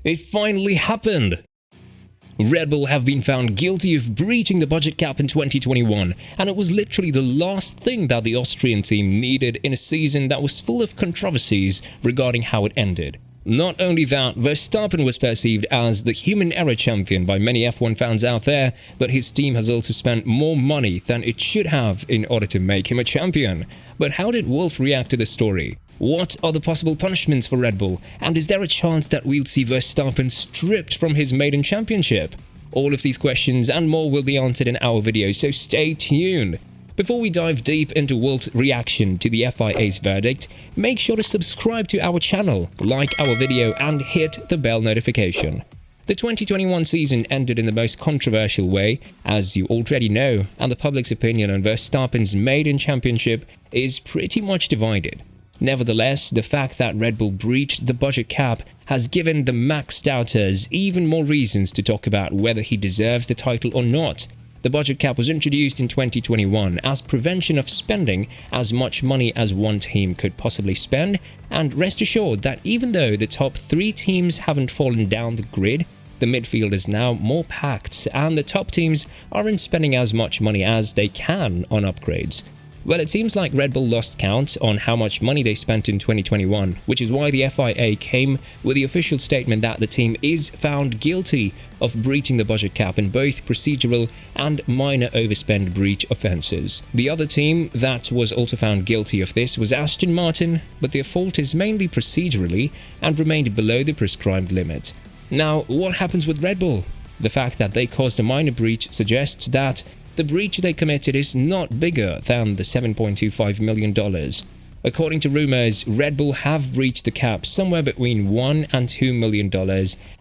It finally happened! Red Bull have been found guilty of breaching the budget cap in 2021, and it was literally the last thing that the Austrian team needed in a season that was full of controversies regarding how it ended. Not only that, Verstappen was perceived as the human error champion by many F1 fans out there, but his team has also spent more money than it should have in order to make him a champion. But how did Wolff react to this story? What are the possible punishments for Red Bull? And is there a chance that we'll see Verstappen stripped from his maiden championship? All of these questions and more will be answered in our video, so stay tuned. Before we dive deep into Wolff's reaction to the FIA's verdict, make sure to subscribe to our channel, like our video and hit the bell notification. The 2021 season ended in the most controversial way, as you already know, and the public's opinion on Verstappen's maiden championship is pretty much divided. Nevertheless, the fact that Red Bull breached the budget cap has given the Max doubters even more reasons to talk about whether he deserves the title or not. The budget cap was introduced in 2021 as prevention of spending as much money as one team could possibly spend, and rest assured that even though the top 3 teams haven't fallen down the grid, the midfield is now more packed and the top teams aren't spending as much money as they can on upgrades. Well, it seems like Red Bull lost count on how much money they spent in 2021, which is why the FIA came with the official statement that the team is found guilty of breaching the budget cap in both procedural and minor overspend breach offences. The other team that was also found guilty of this was Aston Martin, but their fault is mainly procedurally and remained below the prescribed limit. Now, what happens with Red Bull? The fact that they caused a minor breach suggests that the breach they committed is not bigger than the $7.25 million. According to rumors, Red Bull have breached the cap somewhere between $1 and $2 million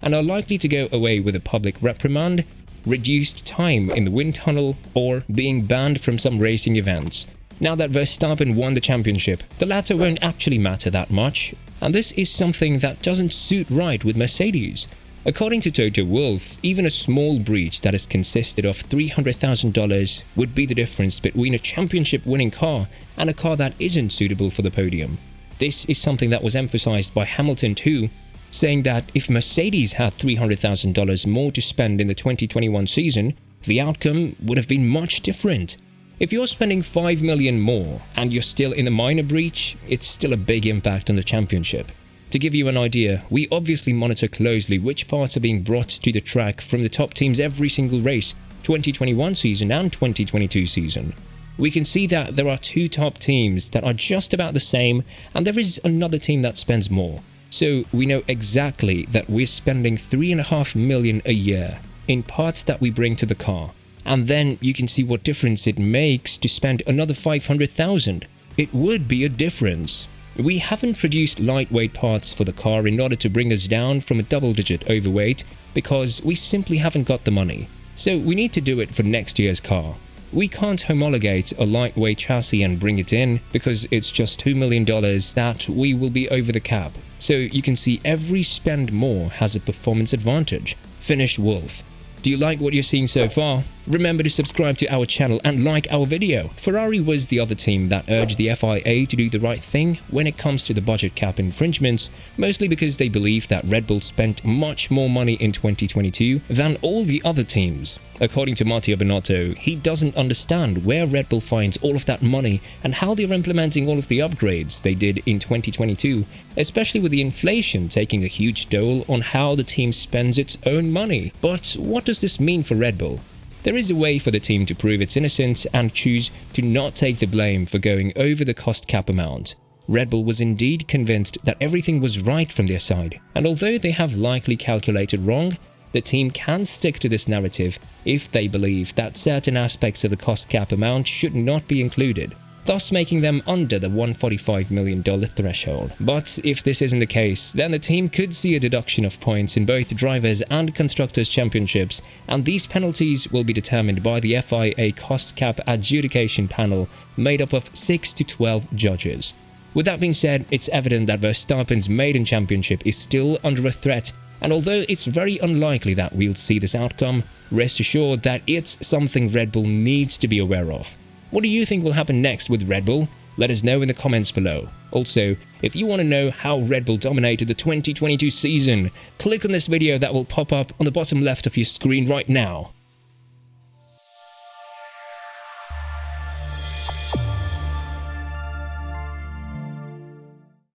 and are likely to go away with a public reprimand, reduced time in the wind tunnel, or being banned from some racing events. Now that Verstappen won the championship, the latter won't actually matter that much, and this is something that doesn't suit right with Mercedes. According to Toto Wolff, even a small breach that has consisted of $300,000 would be the difference between a championship-winning car and a car that isn't suitable for the podium. This is something that was emphasized by Hamilton too, saying that if Mercedes had $300,000 more to spend in the 2021 season, the outcome would have been much different. If you're spending $5 million more and you're still in a minor breach, it's still a big impact on the championship. To give you an idea, we obviously monitor closely which parts are being brought to the track from the top teams every single race, 2021 season and 2022 season. We can see that there are 2 top teams that are just about the same, and there is another team that spends more. So we know exactly that we're spending $3.5 million a year in parts that we bring to the car. And then you can see what difference it makes to spend another $500,000. It would be a difference. We haven't produced lightweight parts for the car in order to bring us down from a double-digit overweight because we simply haven't got the money. So we need to do it for next year's car. We can't homologate a lightweight chassis and bring it in because it's just $2 million that we will be over the cap. So you can see every spend more has a performance advantage. Finished Wolff. Do you like what you're seeing so far? Remember to subscribe to our channel and like our video. Ferrari was the other team that urged the FIA to do the right thing when it comes to the budget cap infringements, mostly because they believe that Red Bull spent much more money in 2022 than all the other teams. According to Matteo Binotto, he doesn't understand where Red Bull finds all of that money and how they're implementing all of the upgrades they did in 2022, especially with the inflation taking a huge toll on how the team spends its own money. But what does this mean for Red Bull? There is a way for the team to prove its innocence and choose to not take the blame for going over the cost cap amount. Red Bull was indeed convinced that everything was right from their side, and although they have likely calculated wrong, the team can stick to this narrative if they believe that certain aspects of the cost cap amount should not be included, thus making them under the $145 million threshold. But if this isn't the case, then the team could see a deduction of points in both drivers' and constructors' championships, and these penalties will be determined by the FIA cost cap adjudication panel made up of 6 to 12 judges. With that being said, it's evident that Verstappen's maiden championship is still under a threat, and although it's very unlikely that we'll see this outcome, rest assured that it's something Red Bull needs to be aware of. What do you think will happen next with Red Bull? Let us know in the comments below. Also, if you want to know how Red Bull dominated the 2022 season, click on this video that will pop up on the bottom left of your screen right now.